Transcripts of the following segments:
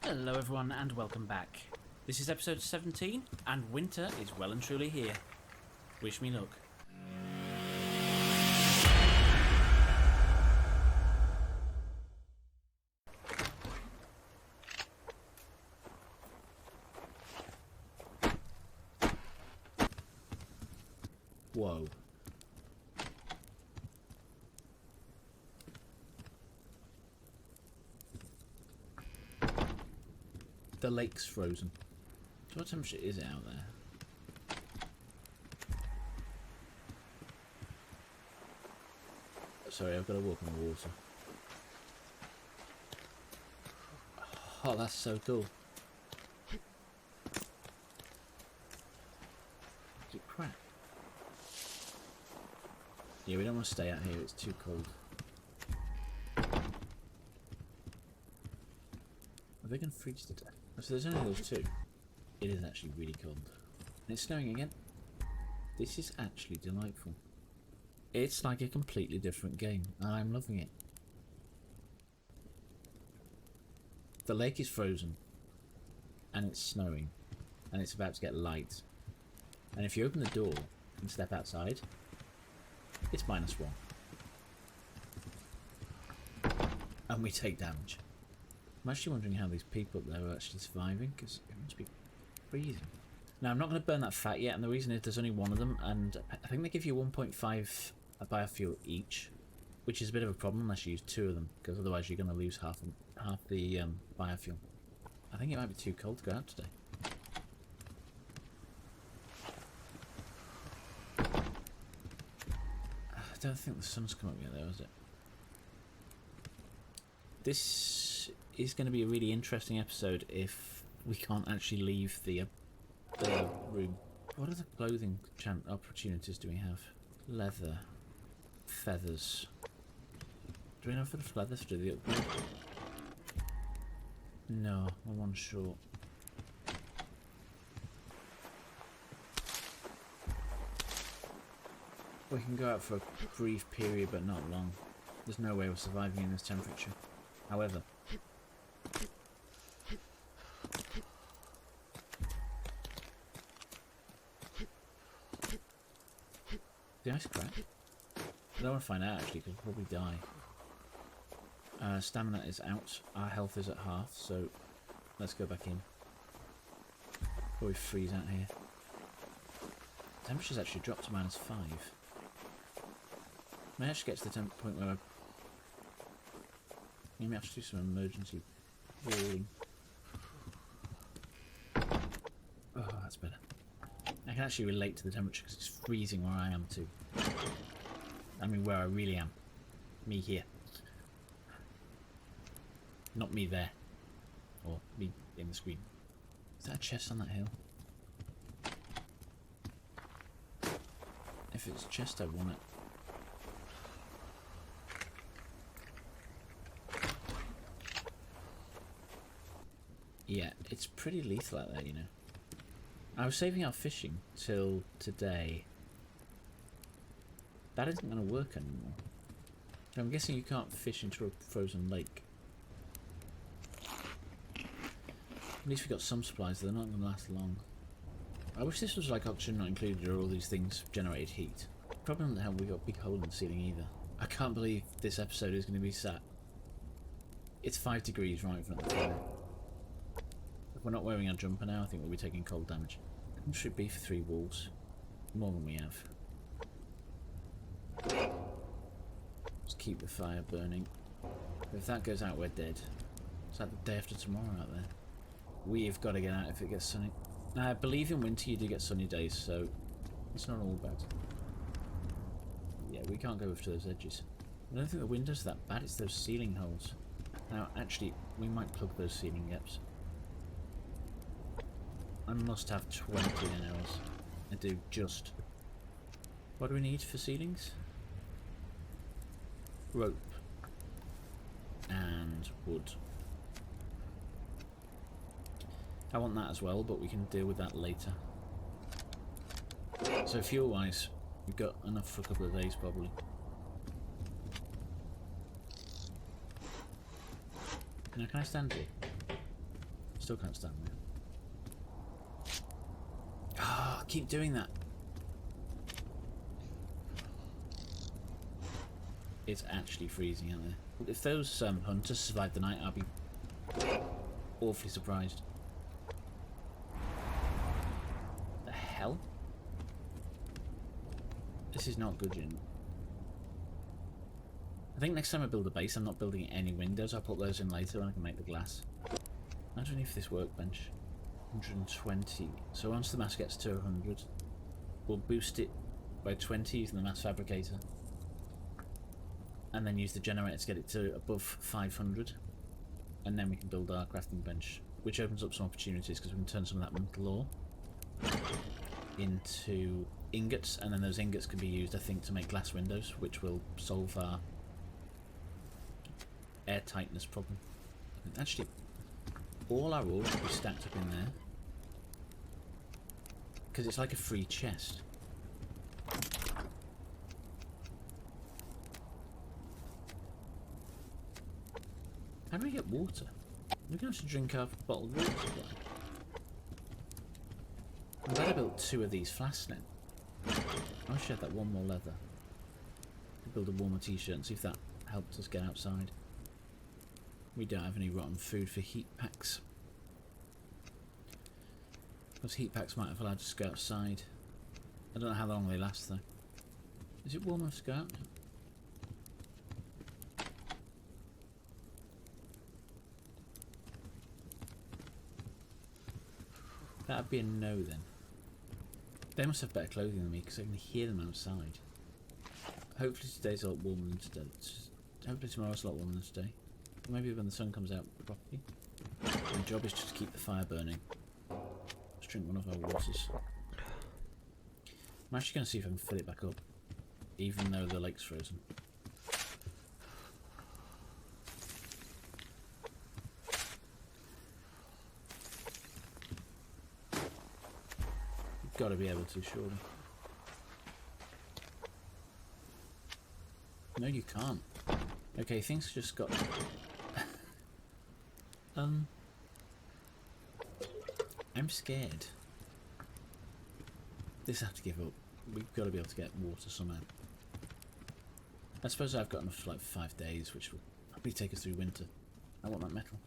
Hello everyone and welcome back. This is episode 17 and winter is well and truly here. Wish me luck. Whoa. The lake's frozen. So what temperature is it out there? Sorry, I've got to walk in the water. Oh, that's so cool. Is it crap? Yeah, we don't want to stay out here, it's too cold. Are they going to freeze to death? So there's only those two. It is actually really cold. And it's snowing again. This is actually delightful. It's like a completely different game, and I'm loving it. The lake is frozen, and it's snowing, and it's about to get light. And if you open the door and step outside, it's -1. And we take damage. I'm actually wondering how these people up there are actually surviving, because it must be freezing. Now, I'm not going to burn that fat yet, and the reason is there's only one of them, and I think they give you 1.5 biofuel each, which is a bit of a problem unless you use 2 of them, because otherwise you're going to lose half the biofuel. I think it might be too cold to go out today. I don't think the sun's come up yet though, is it? This is going to be a really interesting episode if we can't actually leave the room. What other clothing opportunities do we have? Leather. Feathers. Do we know for the feathers to do the upgrade? No, we're one short. We can go out for a brief period, but not long. There's no way we're surviving in this temperature. However, the ice crack? I don't want to find out actually, because we'll probably die. Stamina is out. Our health is at half, so let's go back in. Before we freeze out here. Temperature's actually dropped to -5. May actually get to the point where we may have to do some emergency walling. Oh, that's better. I can actually relate to the temperature because it's freezing where I am too. I mean where I really am. Me here. Not me there. Or me in the screen. Is that a chest on that hill? If it's a chest I want it. Yeah, it's pretty lethal out there, you know. I was saving our fishing till today. That isn't going to work anymore. I'm guessing you can't fish into a frozen lake. At least we got some supplies, they're not going to last long. I wish this was like oxygen not included or all these things generated heat. Probably not how we got a big hole in the ceiling either. I can't believe this episode is going to be sat. It's 5 degrees right in front of the fire. If we're not wearing our jumper now, I think we'll be taking cold damage. It should be for 3 walls. More than we have. Let's keep the fire burning. If that goes out, we're dead. It's like the day after tomorrow out there. We've got to get out if it gets sunny. Now, I believe in winter you do get sunny days, so it's not all bad. Yeah, we can't go over to those edges. I don't think the windows are that bad, it's those ceiling holes. Now, actually, we might plug those ceiling gaps. I must have 20 nails. I do just. What do we need for ceilings? Rope. And wood. I want that as well, but we can deal with that later. So fuel wise, we've got enough for a couple of days probably. Now can I stand here? Still can't stand there. Ah, I keep doing that. It's actually freezing out there. If those hunters survive the night, I'll be awfully surprised. The hell? This is not good, Jin. I think next time I build a base, I'm not building any windows. I'll put those in later when I can make the glass. Imagine if this workbench, 120. So once the mass gets to 100, we'll boost it by 20 using the mass fabricator. And then use the generator to get it to above 500. And then we can build our crafting bench, which opens up some opportunities because we can turn some of that metal ore into ingots, and then those ingots can be used, I think, to make glass windows, which will solve our air tightness problem. Actually, all our ore should be stacked up in there because it's like a free chest. How do we get water? We're going to have to drink our bottled water supply. I'm glad I built 2 of these flasks now. I wish I had that one more leather. Could build a warmer t-shirt and see if that helped us get outside. We don't have any rotten food for heat packs. Those heat packs might have allowed us to go outside. I don't know how long they last though. Is it warm enough to go out? That'd be a no then. They must have better clothing than me because I can hear them outside. Hopefully today's a lot warmer than today. Hopefully tomorrow's a lot warmer than today. Or maybe when the sun comes out properly. My job is just to keep the fire burning. Let's drink one of our waters. I'm actually going to see if I can fill it back up, even though the lake's frozen. Got to be able to, surely. No, you can't. Okay, things just got... I'm scared. This has to give up. We've got to be able to get water somehow. I suppose I've got enough for like 5 days, which will probably take us through winter. I want that metal.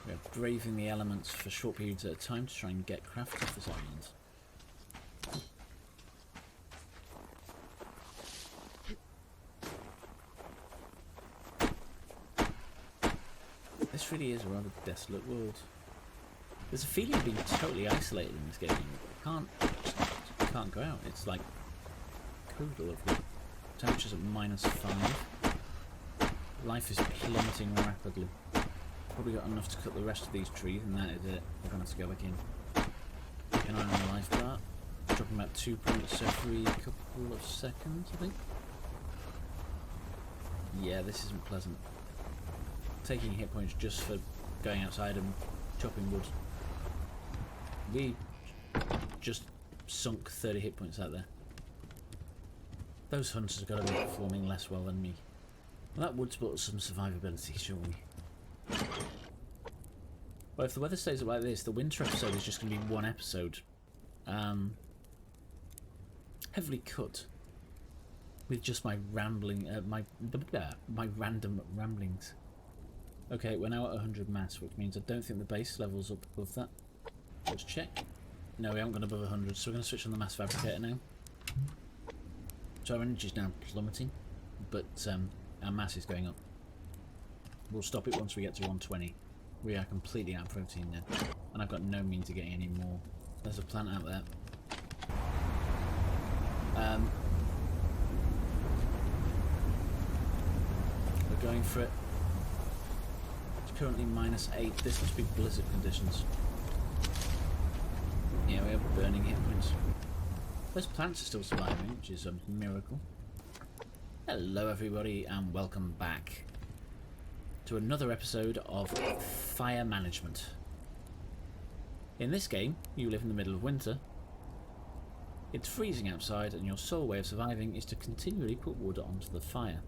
We are braving the elements for short periods at a time to try and get craft off this island. This really is a rather desolate world. There's a feeling of being totally isolated in this game. You can't go out. It's like cold all over here. Temperature's at -5. Life is plummeting rapidly. Probably got enough to cut the rest of these trees, and that is it. We're going to have to go back in. Keep an eye on the life bar. Dropping about 2 points every couple of seconds, I think. Yeah, this isn't pleasant. Taking hit points just for going outside and chopping wood. We just sunk 30 hit points out there. Those hunters have got to be performing less well than me. Well, that would support some survivability, surely. Well, if the weather stays up like this, the winter episode is just going to be 1 episode. Heavily cut. With just my rambling, my random ramblings. Okay, we're now at 100 mass, which means I don't think the base level's up above that. Let's check. No, we haven't gone above 100, so we're going to switch on the mass fabricator now. So our energy is now plummeting, but our mass is going up. We'll stop it once we get to 120. We are completely out of protein now, and I've got no means of getting any more. There's a plant out there. We're going for it. It's currently -8. This must be blizzard conditions. Yeah, we have burning hit points. Those plants are still surviving, which is a miracle. Hello everybody, and welcome back to another episode of Fire Management. In this game, you live in the middle of winter. It's freezing outside, and your sole way of surviving is to continually put wood onto the fire.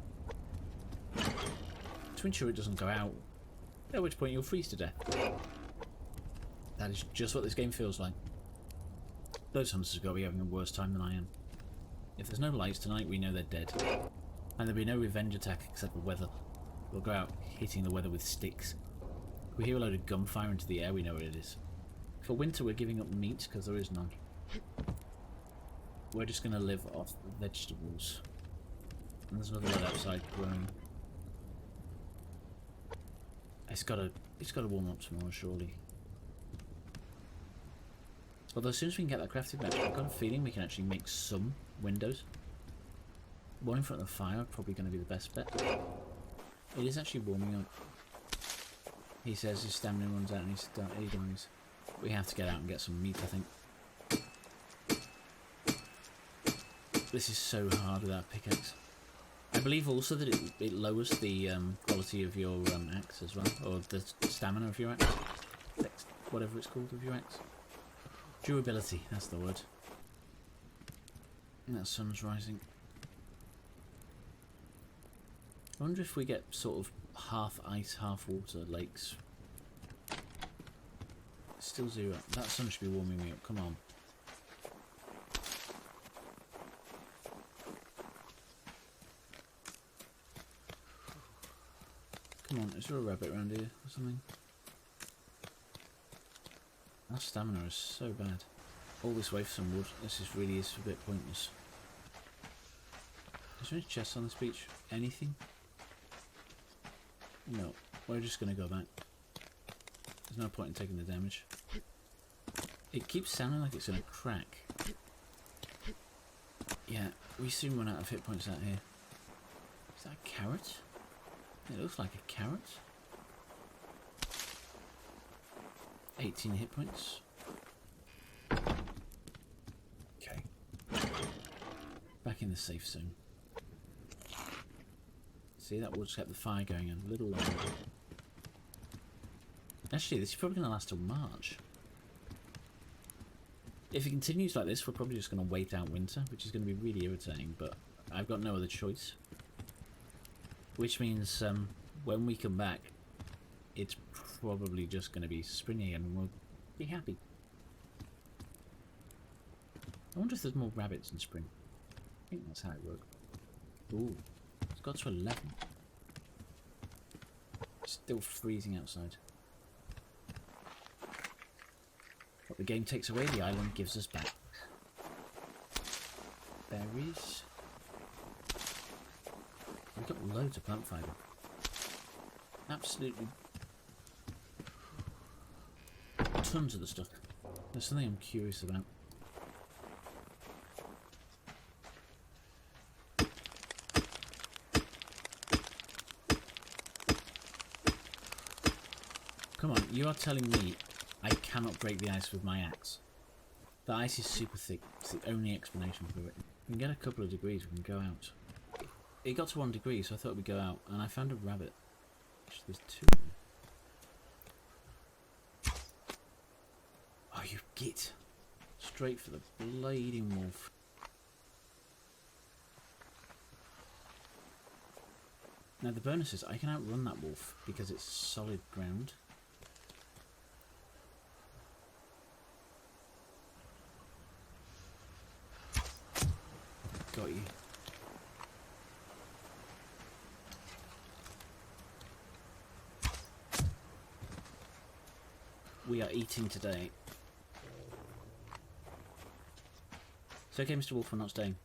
to ensure it doesn't go out, at which point you'll freeze to death. That is just what this game feels like. Those hunters have got to be having a worse time than I am. If there's no lights tonight, we know they're dead. And there'll be no revenge attack except the weather. We'll go out hitting the weather with sticks. If we hear a load of gunfire into the air, we know what it is. For winter, we're giving up meat because there is none. We're just going to live off vegetables. And there's another one outside growing. It's got to warm up tomorrow, surely. Although as soon as we can get that crafted match, I've got a feeling we can actually make some windows. One in front of the fire, probably going to be the best bet. It is actually warming up. He says his stamina runs out and he dies. We have to get out and get some meat, I think. This is so hard without a pickaxe. I believe also that it lowers the quality of your axe as well, or the stamina of your axe. Whatever it's called of your axe. Durability, that's the word. And that sun's rising. I wonder if we get sort of half ice, half water lakes. It's still 0. That sun should be warming me up, come on. Come on, is there a rabbit around here or something? Our stamina is so bad. All this way for some wood. This really is a bit pointless. Is there any chests on this beach? Anything? No. We're just going to go back. There's no point in taking the damage. It keeps sounding like it's going to crack. Yeah, we soon run out of hit points out here. Is that a carrot? It looks like a carrot. 18 hit points. Okay. Back in the safe zone. See, that will just kept the fire going a little longer. Actually, this is probably going to last till March. If it continues like this, we're probably just going to wait out winter, which is going to be really irritating, but I've got no other choice. Which means when we come back, it's probably just going to be spring again and we'll be happy. I wonder if there's more rabbits in spring. I think that's how it works. Ooh, it's got to 11. It's still freezing outside. What the game takes away, the island gives us back. Berries. We've got loads of plant fibre. Absolutely tons of the stuff. There's something I'm curious about. Come on, you are telling me I cannot break the ice with my axe? The ice is super thick. It's the only explanation for it. We can get a couple of degrees, we can go out. It got to 1 degree, so I thought we'd go out, and I found a rabbit. Actually, there's 2. Oh, you git. Straight for the blading wolf. Now the bonus is I can outrun that wolf because it's solid ground. Got you. We are eating today. It's okay, Mr. Wolf, we're not staying.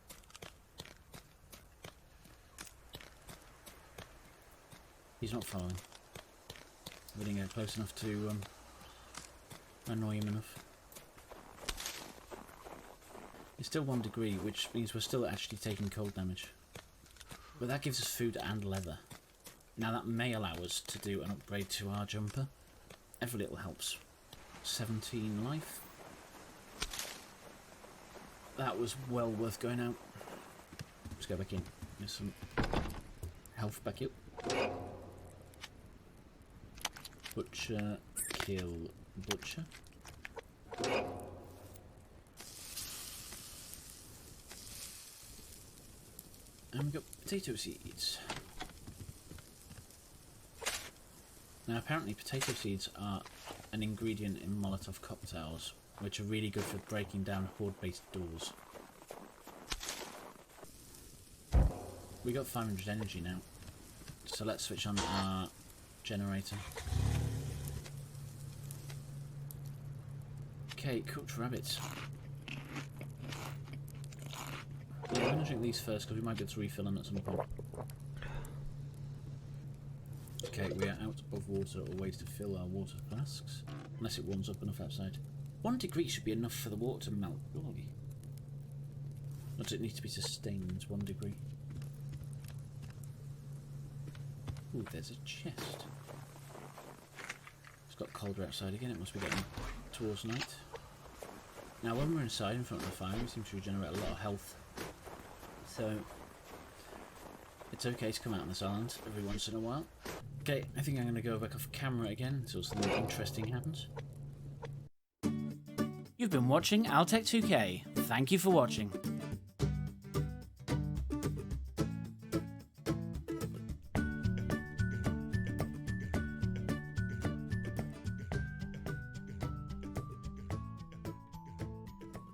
He's not following. We didn't get close enough to annoy him enough. It's still 1 degree, which means we're still actually taking cold damage. But that gives us food and leather. Now that may allow us to do an upgrade to our jumper. Every little helps. 17 life. That was well worth going out. Let's go back in. There's some health back up. Butcher, kill, butcher. And we've got potato seeds. Now apparently potato seeds are an ingredient in Molotov cocktails, which are really good for breaking down horde-based doors. We got 500 energy now, so let's switch on our generator. Okay, cooked rabbits. Yeah, I'm going to drink these first because we might get to refill them at some point. Okay, we are out of water or ways to fill our water flasks, unless it warms up enough outside. 1 degree should be enough for the water to melt, surely. Or does it need to be sustained 1 degree? Ooh, there's a chest. It's got colder outside again, it must be getting towards night. Now when we're inside in front of the fire, we seem to regenerate a lot of health. So it's okay to come out on this island every once in a while. Okay, I think I'm going to go back off camera again until something interesting happens. You've been watching Altec 2K. Thank you for watching.